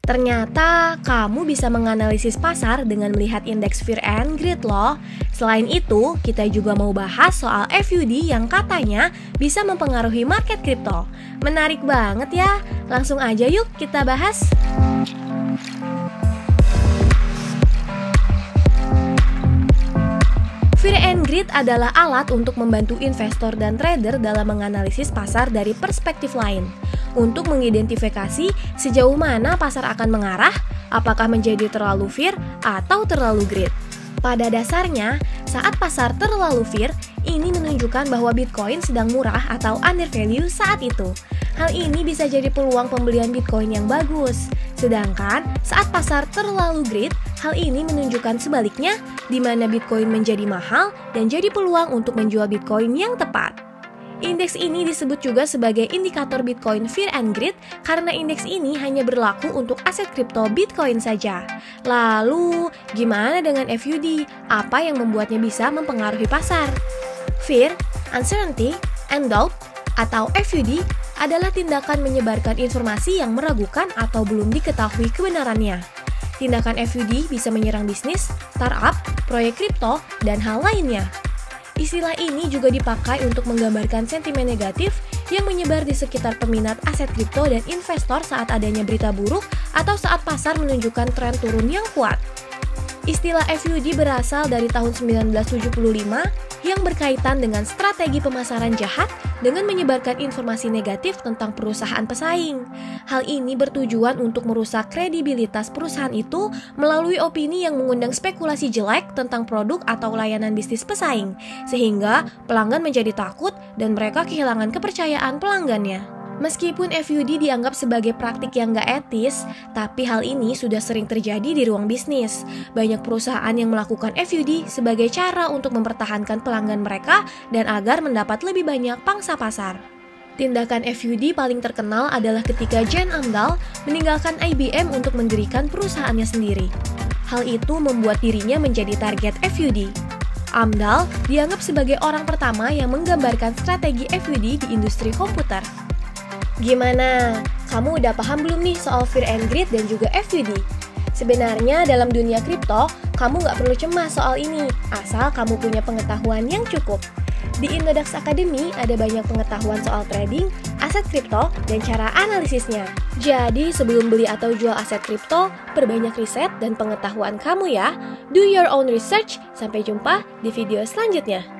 Ternyata kamu bisa menganalisis pasar dengan melihat indeks Fear and Greed loh. Selain itu, kita juga mau bahas soal FUD yang katanya bisa mempengaruhi market kripto. Menarik banget ya, langsung aja yuk kita bahas. Fear and Greed adalah alat untuk membantu investor dan trader dalam menganalisis pasar dari perspektif lain. Untuk mengidentifikasi sejauh mana pasar akan mengarah, apakah menjadi terlalu fear atau terlalu greed. Pada dasarnya, saat pasar terlalu fear, ini menunjukkan bahwa Bitcoin sedang murah atau undervalue saat itu. Hal ini bisa jadi peluang pembelian Bitcoin yang bagus. Sedangkan saat pasar terlalu greed, hal ini menunjukkan sebaliknya, di mana Bitcoin menjadi mahal dan jadi peluang untuk menjual Bitcoin yang tepat. Indeks ini disebut juga sebagai indikator Bitcoin Fear and Greed karena indeks ini hanya berlaku untuk aset kripto Bitcoin saja. Lalu, gimana dengan FUD? Apa yang membuatnya bisa mempengaruhi pasar? Fear, uncertainty, and doubt atau FUD adalah tindakan menyebarkan informasi yang meragukan atau belum diketahui kebenarannya. Tindakan FUD bisa menyerang bisnis, startup, proyek kripto, dan hal lainnya. Istilah ini juga dipakai untuk menggambarkan sentimen negatif yang menyebar di sekitar peminat aset kripto dan investor saat adanya berita buruk atau saat pasar menunjukkan tren turun yang kuat. Istilah FUD berasal dari tahun 1975 yang berkaitan dengan strategi pemasaran jahat dengan menyebarkan informasi negatif tentang perusahaan pesaing. Hal ini bertujuan untuk merusak kredibilitas perusahaan itu melalui opini yang mengundang spekulasi jelek tentang produk atau layanan bisnis pesaing, sehingga pelanggan menjadi takut dan mereka kehilangan kepercayaan pelanggannya. Meskipun FUD dianggap sebagai praktik yang gak etis, tapi hal ini sudah sering terjadi di ruang bisnis. Banyak perusahaan yang melakukan FUD sebagai cara untuk mempertahankan pelanggan mereka dan agar mendapat lebih banyak pangsa pasar. Tindakan FUD paling terkenal adalah ketika Jan Amdahl meninggalkan IBM untuk mendirikan perusahaannya sendiri. Hal itu membuat dirinya menjadi target FUD. Amdahl dianggap sebagai orang pertama yang menggambarkan strategi FUD di industri komputer. Gimana? Kamu udah paham belum nih soal Fear and Greed dan juga FUD? Sebenarnya dalam dunia kripto, kamu nggak perlu cemas soal ini, asal kamu punya pengetahuan yang cukup. Di Indodax Academy ada banyak pengetahuan soal trading, aset kripto, dan cara analisisnya. Jadi sebelum beli atau jual aset kripto, perbanyak riset dan pengetahuan kamu ya. Do your own research, sampai jumpa di video selanjutnya.